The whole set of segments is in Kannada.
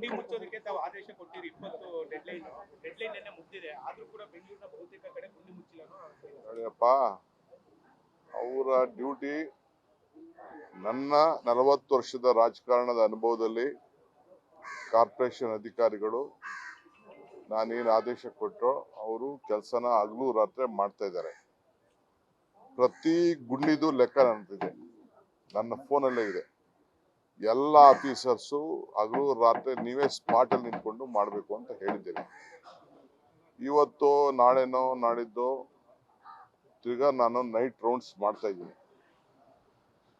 ಗುಂಡಿ ಮುಚ್ಚೋದಕ್ಕೆ ತಾವು ಆದೇಶ ಕೊಟ್ಟಿರಿ. 20 ಡೆಡ್ಲೈನ್ ನೆನ್ನೆ ಮುಗ್ದಿದೆ, ಆದ್ರೂ ಕೂಡ ಬೆಂಗಳೂರಿನ ಬಹುತೇಕ ಕಡೆ ಗುಂಡಿ ಮುಚ್ಚಿಲ್ಲ. ನೋಡಿಯಪ್ಪ, ಅವರ ಡ್ಯೂಟಿ ನನ್ನ 40 ವರ್ಷದ ರಾಜಕಾರಣದ ಅನುಭವದಲ್ಲಿ ಕಾರ್ಪೊರೇಷನ್ ಅಧಿಕಾರಿಗಳು ನಾನೇನು ಆದೇಶ ಕೊಟ್ಟರೋ ಅವರು ಕೆಲಸನ ಹಗಲು ರಾತ್ರಿ ಮಾಡ್ತಾ ಇದ್ದಾರೆ. ಪ್ರತಿ ಗುಂಡಿದು ಲೆಕ್ಕ ನನ್ನದಿದೆ, ನನ್ನ ಫೋನಲ್ಲೇ ಇದೆ. ಎಲ್ಲ ಆಫೀಸರ್ಸು ಹಗಲು ರಾತ್ರಿ ನೀವೇ ಸ್ಪಾಟಲ್ಲಿ ನಿಂತ್ಕೊಂಡು ಮಾಡಬೇಕು ಅಂತ ಹೇಳಿದ್ದೇನೆ. ಇವತ್ತು ನಾಳೆನೋ ನಾಡಿದ್ದು ತಿರ್ಗಾ ನಾನು ನೈಟ್ ರೌಂಡ್ಸ್ ಮಾಡ್ತಾ ಇದ್ದೀನಿ.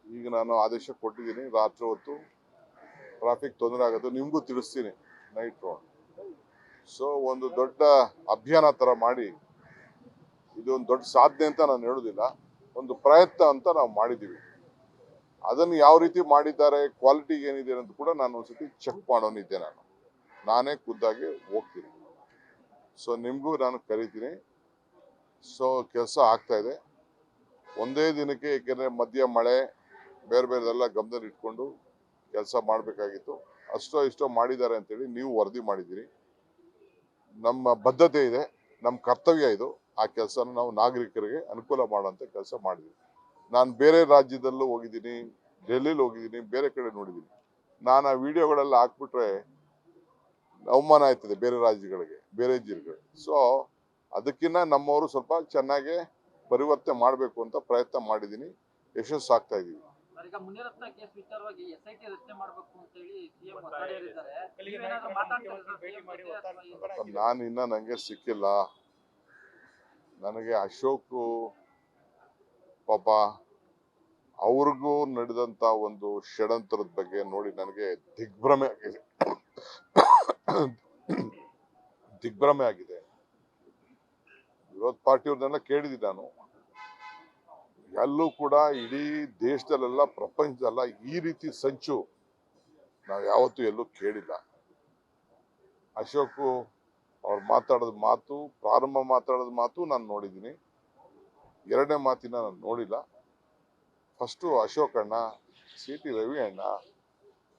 ಈಗ ನಾನು ಆದೇಶ ಕೊಟ್ಟಿದ್ದೀನಿ, ರಾತ್ರಿ ಹೊತ್ತು ಟ್ರಾಫಿಕ್ ತೊಂದರೆ ಆಗೋದು ನಿಮಗೂ ತಿಳಿಸ್ತೀನಿ, ನೈಟ್ ರೌಂಡ್. ಸೊ ಒಂದು ದೊಡ್ಡ ಅಭಿಯಾನ ಥರ ಮಾಡಿ, ಇದು ಒಂದು ದೊಡ್ಡ ಸಾಧನೆ ಅಂತ ನಾನು ಹೇಳೋದಿಲ್ಲ, ಒಂದು ಪ್ರಯತ್ನ ಅಂತ ನಾವು ಮಾಡಿದ್ದೀವಿ. ಅದನ್ನು ಯಾವ ರೀತಿ ಮಾಡಿದ್ದಾರೆ, ಕ್ವಾಲಿಟಿ ಏನಿದೆ ಅಂತ ಕೂಡ ನಾನು ಒಂದ್ಸತಿ ಚೆಕ್ ಮಾಡೋನಿದ್ದೆ. ನಾನೇ ಖುದ್ದಾಗಿ ಹೋಗ್ತೀನಿ. ಸೊ ನಿಮಗೂ ನಾನು ಕರಿತೀನಿ. ಸೊ ಕೆಲಸ ಆಗ್ತಾ ಇದೆ ಒಂದೇ ದಿನಕ್ಕೆ, ಏಕೆಂದರೆ ಮಧ್ಯ ಮಳೆ ಬೇರೆ ಬೇರೆದೆಲ್ಲ ಗಮನದಲ್ಲಿ ಇಟ್ಕೊಂಡು ಕೆಲಸ ಮಾಡಬೇಕಾಗಿತ್ತು. ಅಷ್ಟೋ ಇಷ್ಟೋ ಮಾಡಿದ್ದಾರೆ ಅಂತೇಳಿ ನೀವು ವರದಿ ಮಾಡಿದ್ದೀರಿ. ನಮ್ಮ ಬದ್ಧತೆ ಇದೆ, ನಮ್ಮ ಕರ್ತವ್ಯ ಇದು. ಆ ಕೆಲಸನ ನಾವು ನಾಗರಿಕರಿಗೆ ಅನುಕೂಲ ಮಾಡುವಂಥ ಕೆಲಸ ಮಾಡಿದ್ವಿ. ನಾನು ಬೇರೆ ರಾಜ್ಯದಲ್ಲೂ ಹೋಗಿದ್ದೀನಿ, ಡೆಲ್ಲಿಲಿ ಹೋಗಿದ್ದೀನಿ, ಬೇರೆ ಕಡೆ ನೋಡಿದ್ದೀನಿ. ನಾನು ಆ ವಿಡಿಯೋಗಳೆಲ್ಲ ಹಾಕ್ಬಿಟ್ರೆ ಅವಮಾನ ಆಯ್ತದೆ ಬೇರೆ ರಾಜ್ಯಗಳಿಗೆ, ಬೇರೆ ಜಿಲ್ಲೆಗಳಿಗೆ. ಸೊ ಅದಕ್ಕಿಂತ ನಮ್ಮವರು ಸ್ವಲ್ಪ ಚೆನ್ನಾಗಿ ಪರಿವರ್ತನೆ ಮಾಡಬೇಕು ಅಂತ ಪ್ರಯತ್ನ ಮಾಡಿದ್ದೀನಿ, ಯಶಸ್ಸು ಆಗ್ತಾ ಇದ್ದೀವಿ. ನಾನು ಇನ್ನ ನನಗೆ ಸಿಕ್ಕಿಲ್ಲ. ನನಗೆ ಅಶೋಕ್ ಪಾಪ ಅವ್ರಿಗೂ ನಡೆದಂತ ಒಂದು ಷಡ್ಯಂತ್ರದ ಬಗ್ಗೆ ನೋಡಿ ನನಗೆ ದಿಗ್ಭ್ರಮೆ ಆಗಿದೆ. ವಿರೋಧ ಪಾರ್ಟಿಯವ್ರನ್ನೆಲ್ಲ ಕೇಳಿದ್ದೀನಿ ನಾನು. ಎಲ್ಲೂ ಕೂಡ ಇಡೀ ದೇಶದಲ್ಲೆಲ್ಲ ಪ್ರಪಂಚದಲ್ಲ ಈ ರೀತಿ ಸಂಚು ನಾವು ಯಾವತ್ತೂ ಎಲ್ಲೂ ಕೇಳಿಲ್ಲ. ಅಶೋಕ್ ಅವ್ರು ಮಾತಾಡೋದು ಮಾತು, ಪ್ರಾರಂಭ ಮಾತಾಡೋದು ಮಾತು ನಾನು ನೋಡಿದ್ದೀನಿ, ಎರಡನೇ ಮಾತಿನ ನಾನು ನೋಡಿಲ್ಲ. ಫಸ್ಟು ಅಶೋಕ್ ಅಣ್ಣ, CT ರವಿ ಅಣ್ಣ,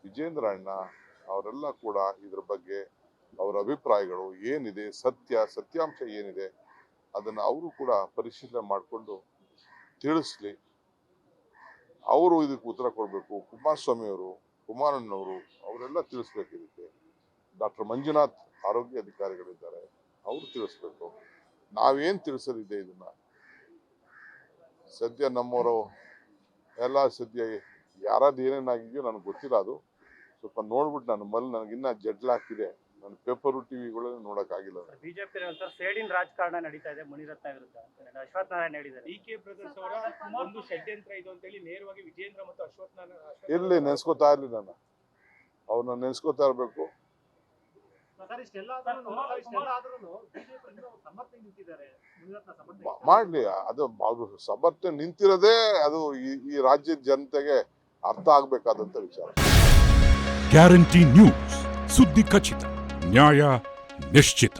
ವಿಜೇಂದ್ರ ಅಣ್ಣ ಅವರೆಲ್ಲ ಕೂಡ ಇದ್ರ ಬಗ್ಗೆ ಅವರ ಅಭಿಪ್ರಾಯಗಳು ಏನಿದೆ, ಸತ್ಯಾಂಶ ಏನಿದೆ ಅದನ್ನು ಅವರು ಕೂಡ ಪರಿಶೀಲನೆ ಮಾಡಿಕೊಂಡು ತಿಳಿಸ್ಲಿ. ಅವರು ಇದಕ್ಕೆ ಉತ್ತರ ಕೊಡಬೇಕು. ಕುಮಾರಸ್ವಾಮಿ ಅವರು, ಕುಮಾರಣ್ಣವರು ಅವರೆಲ್ಲ ತಿಳಿಸ್ಬೇಕು. ಇದಕ್ಕೆ ಡಾಕ್ಟರ್ ಮಂಜುನಾಥ್ ಆರೋಗ್ಯ ಅಧಿಕಾರಿಗಳಿದ್ದಾರೆ, ಅವರು ತಿಳಿಸ್ಬೇಕು. ನಾವೇನು ತಿಳಿಸಲಿದೆ ಇದನ್ನ. ಸದ್ಯ ನಮ್ಮವರು ಎಲ್ಲ ಸದ್ಯ ಯಾರಾದ್ರು ಏನೇನಾಗಿದೆಯೋ ನನಗೆ ಗೊತ್ತಿಲ್ಲ. ಅದು ಸ್ವಲ್ಪ ನೋಡ್ಬಿಟ್ಟು ನನಗಿನ್ನ ಜಡ್ಲ ಹಾಕಿದೆ. ನನ್ನ ಪೇಪರು ಟಿವಿಗಳನ್ನ ನೋಡೋಕ್ಕಾಗಿಲ್ಲ. ಬಿಜೆಪಿ ಸೇಡಿನ ರಾಜಕಾರಣ ನಡೀತಾ ಇದೆ ಮುನಿರತ್ನ ವಿರುದ್ಧ ಅಶ್ವಥ್ ನಾರಾಯಣ ಹೇಳಿದ್ದಾರೆ. DK ಬ್ರದರ್ಸ್ ಅವರ ಒಂದು ಷಡ್ಯಂತ್ರ ಇದು ಅಂತೇಳಿ ನೇರವಾಗಿ ವಿಜೇಂದ್ರ ಮತ್ತು ಅಶ್ವಥ್ ನಾರಾಯಣ ಇರ್ಲಿ, ನೆನೆಸ್ಕೋತಾ ಇರಲಿ. ನಾನು ಅವ್ರನ್ನ ನೆನೆಸ್ಕೋತಾ ಇರಬೇಕು. ಮಾಡ್ಲಿ, ಅದು ಅವ್ರು ಸಮರ್ಥನೆ ನಿಂತಿರೋದೇ ಅದು ಈ ರಾಜ್ಯದ ಜನತೆಗೆ ಅರ್ಥ ಆಗ್ಬೇಕಾದಂತ ವಿಚಾರ. ಗ್ಯಾರಂಟಿ ನ್ಯೂಸ್, ಸುದ್ದಿ ಖಚಿತ, ನ್ಯಾಯ ನಿಶ್ಚಿತ.